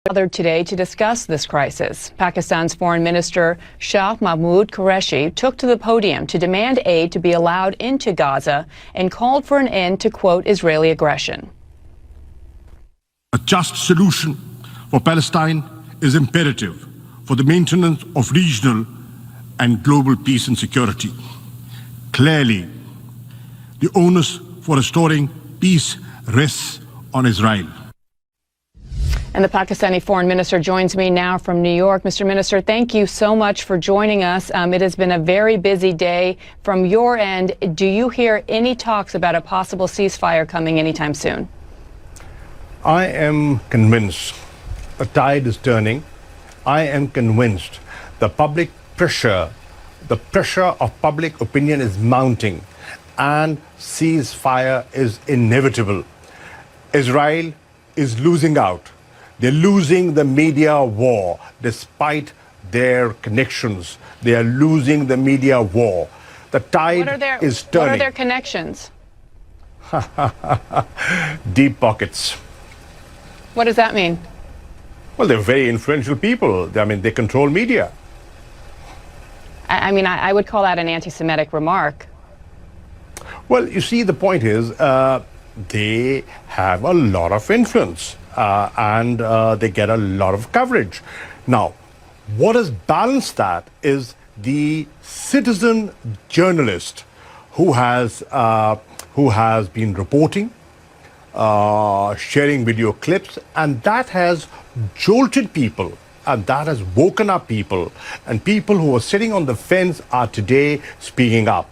Gathered today to discuss this crisis. Pakistan's Foreign Minister Shah Mahmood Qureshi took to the podium to demand aid to be allowed into Gaza and called for an end to, quote, Israeli aggression. A just solution for Palestine is imperative for the maintenance of regional and global peace and security. Clearly, the onus for restoring peace rests on Israel. And the Pakistani Foreign Minister joins me now from New York. Mr. Minister, thank you so much for joining us. It has been a very busy day. From your end, do you hear any talks about a possible ceasefire coming anytime soon? I am convinced the tide is turning. I am convinced the public pressure, the pressure of public opinion is mounting, and ceasefire is inevitable. Israel is losing out. They're losing the media war despite their connections. They are losing the media war. The tide is turning. What are their connections? Deep pockets. What does that mean? Well, they're very influential people. I mean, they control media. I would call that an anti-Semitic remark. Well, you see, the point is they have a lot of influence. And they get a lot of coverage. Now, what has balanced that is the citizen journalist who has been reporting, sharing video clips, and that has jolted people, and that has woken up people, and people who were sitting on the fence are today speaking up.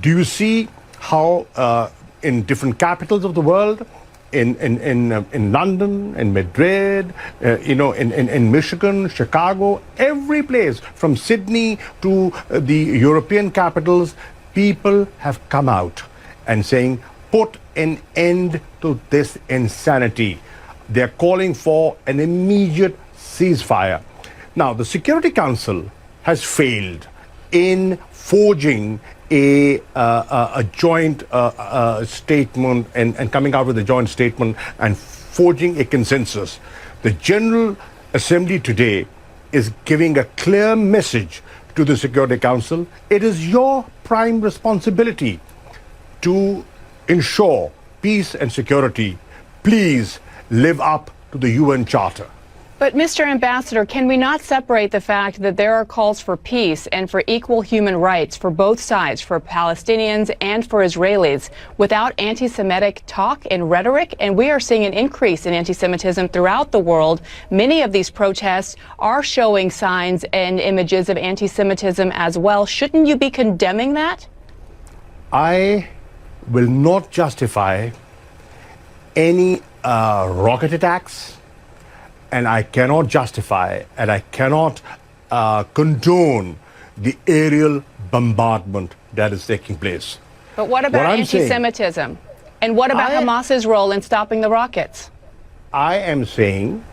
Do you see how in different capitals of the world, in London, in Madrid, in Michigan, Chicago, every place from Sydney to the European capitals, people have come out and saying, put an end to this insanity. They're calling for an immediate ceasefire. Now, the Security Council has failed in forging a joint statement and coming out with a joint statement and forging a consensus. The General Assembly today is giving a clear message to the Security Council. It is your prime responsibility to ensure peace and security. Please live up to the UN Charter. But, Mr. Ambassador, can we not separate the fact that there are calls for peace and for equal human rights for both sides, for Palestinians and for Israelis, without anti-Semitic talk and rhetoric? And we are seeing an increase in anti-Semitism throughout the world. Many of these protests are showing signs and images of anti-Semitism as well. Shouldn't you be condemning that? I will not justify any rocket attacks. And I cannot justify and I cannot condone the aerial bombardment that is taking place. But what about anti-Semitism? And what about Hamas's role in stopping the rockets? I am saying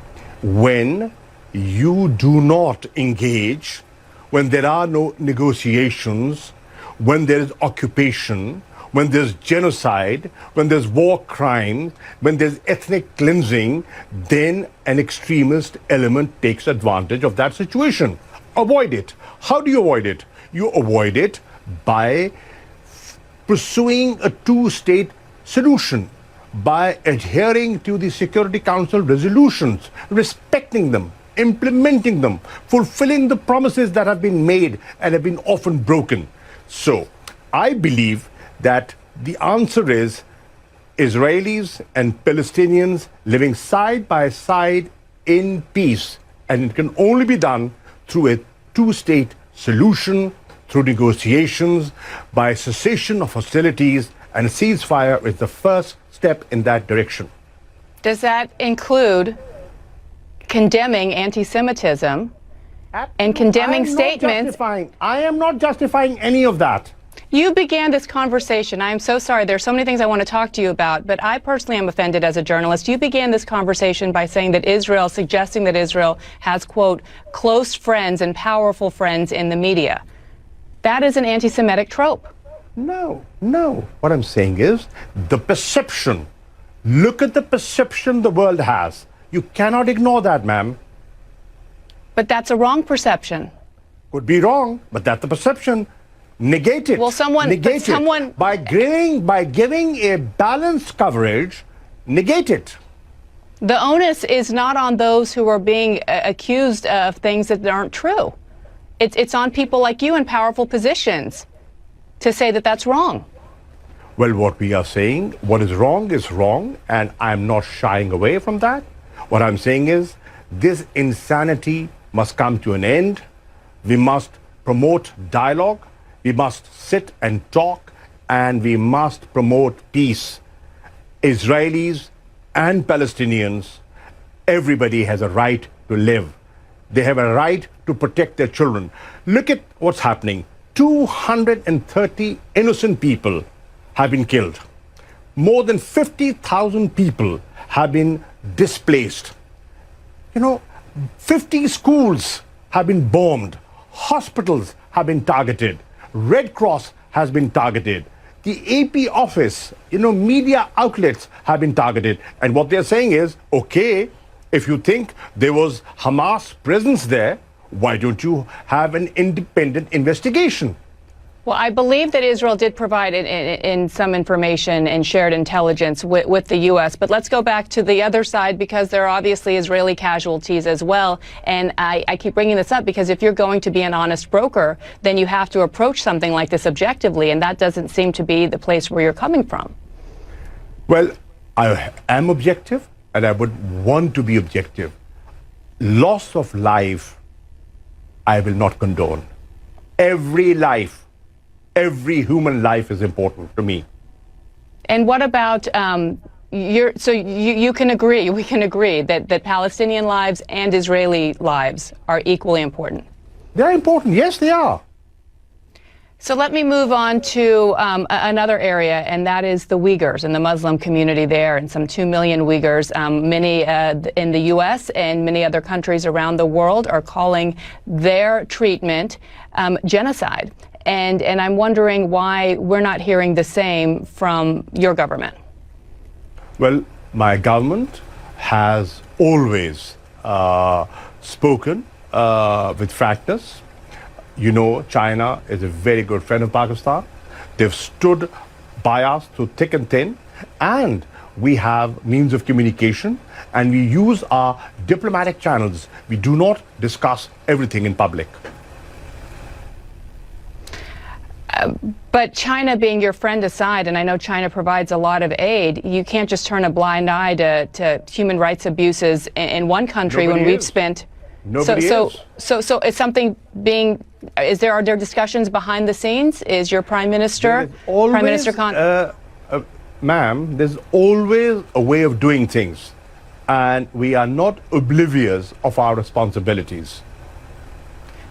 when you do not engage, when there are no negotiations, when there is occupation, when there's genocide, when there's war crime, when there's ethnic cleansing, then an extremist element takes advantage of that situation. Avoid it. How do you avoid it? You avoid it by pursuing a two-state solution, by adhering to the Security Council resolutions, respecting them, implementing them, fulfilling the promises that have been made and have been often broken. So, I believe that the answer is Israelis and Palestinians living side by side in peace. And it can only be done through a two-state solution, through negotiations, by cessation of hostilities, and a ceasefire is the first step in that direction. Does that include condemning anti-Semitism and condemning statements? I am not justifying any of that. You began this conversation. I am so sorry. There's so many things I want to talk to you about, but I personally am offended as a journalist. You began this conversation by saying that suggesting that Israel has, quote, close friends and powerful friends in the media. That is an anti-Semitic trope. No. What I'm saying is the perception. Look at the perception the world has. You cannot ignore that, ma'am. But that's a wrong perception. Could be wrong, but that's the perception. Negate it. Well, negate it. By giving a balanced coverage, negate it. The onus is not on those who are being accused of things that aren't true. It's on people like you in powerful positions to say that that's wrong. Well, what we are saying, what is wrong, and I'm not shying away from that. What I'm saying is, this insanity must come to an end. We must promote dialogue. We must sit and talk, and we must promote peace. Israelis and Palestinians, everybody has a right to live. They have a right to protect their children. Look at what's happening. 230 innocent people have been killed. More than 50,000 people have been displaced. 50 schools have been bombed. Hospitals have been targeted. Red Cross has been targeted. The AP office, media outlets have been targeted. And what they're saying is, okay, if you think there was Hamas presence there, why don't you have an independent investigation? Well, I believe that Israel did provide in some information and shared intelligence with the U.S. But let's go back to the other side, because there are obviously Israeli casualties as well. And I keep bringing this up because if you're going to be an honest broker, then you have to approach something like this objectively. And that doesn't seem to be the place where you're coming from. Well, I am objective, and I would want to be objective. Loss of life, I will not condone. Every life, every human life is important to me. And what about you can agree, we can agree that Palestinian lives and Israeli lives are equally important? They're important. Yes, they are. So let me move on to another area, and that is the Uyghurs and the Muslim community there, and some 2 million Uyghurs. Many in the U.S. and many other countries around the world are calling their treatment genocide. And I'm wondering why we're not hearing the same from your government. Well, my government has always spoken with frankness. China is a very good friend of Pakistan. They've stood by us through thick and thin, and we have means of communication, and we use our diplomatic channels. We do not discuss everything in public. But China being your friend aside, and I know China provides a lot of aid, you can't just turn a blind eye to human rights abuses in one country when we've spent. So is something being? Are there discussions behind the scenes? Is your Prime Minister, Prime Minister Khan? Ma'am, there's always a way of doing things, and we are not oblivious of our responsibilities.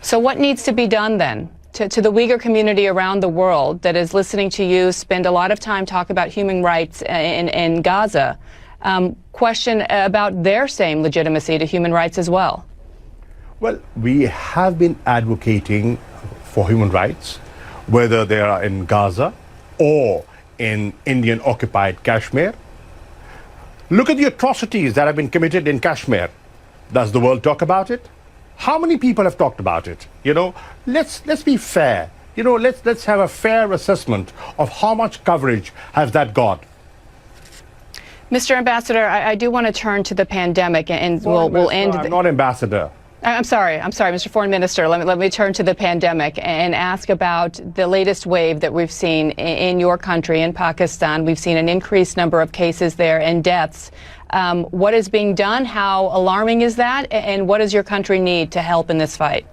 So what needs to be done then? To the Uyghur community around the world that is listening to you spend a lot of time talk about human rights in Gaza, question about their same legitimacy to human rights as well. Well, we have been advocating for human rights, whether they are in Gaza or in Indian-occupied Kashmir. Look at the atrocities that have been committed in Kashmir. Does the world talk about it? How many people have talked about it? Let's be fair. Let's have a fair assessment of how much coverage has that got. Mr. Ambassador, I do want to turn to the pandemic, and we'll end. I'm not ambassador. I'm sorry, Mr. Foreign Minister. Let me turn to the pandemic and ask about the latest wave that we've seen in your country, in Pakistan. We've seen an increased number of cases there and deaths. What is being done? How alarming is that? And what does your country need to help in this fight?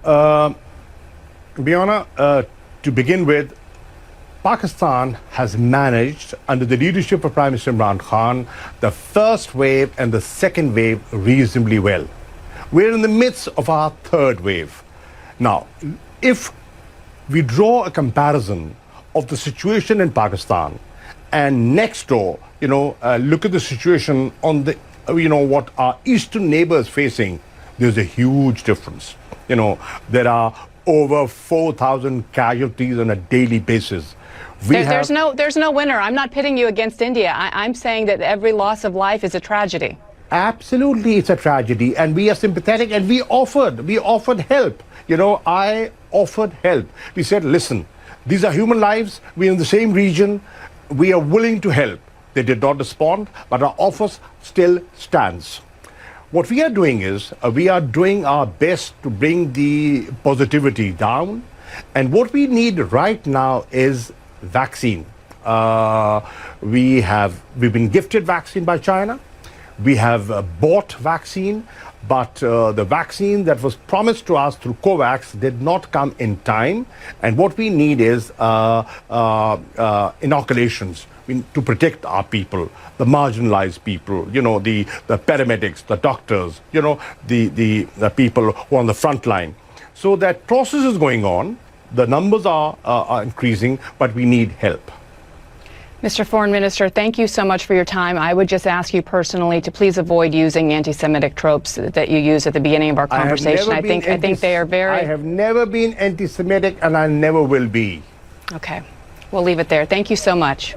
Biana, to begin with, Pakistan has managed, under the leadership of Prime Minister Imran Khan, the first wave and the second wave reasonably well. We're in the midst of our third wave. Now, if we draw a comparison of the situation in Pakistan and next door, look at the situation on the, what our eastern neighbors facing, there's a huge difference. There are over 4,000 casualties on a daily basis. There's no winner. I'm not pitting you against India. I'm saying that every loss of life is a tragedy. Absolutely, it's a tragedy, and we are sympathetic, and we offered help. I offered help. We said, listen, these are human lives. We're in the same region. We are willing to help. They did not respond, but our offer still stands. What we are doing is we are doing our best to bring the positivity down, and what we need right now is vaccine. We've been gifted vaccine by China. We have bought vaccine, but the vaccine that was promised to us through COVAX did not come in time. And what we need is inoculations to protect our people, the marginalized people, the paramedics, the doctors, the people who are on the front line. So that process is going on. The numbers are increasing, but we need help. Mr. Foreign Minister, thank you so much for your time. I would just ask you personally to please avoid using anti-Semitic tropes that you used at the beginning of our conversation. I think they are very... I have never been anti-Semitic, and I never will be. Okay. We'll leave it there. Thank you so much.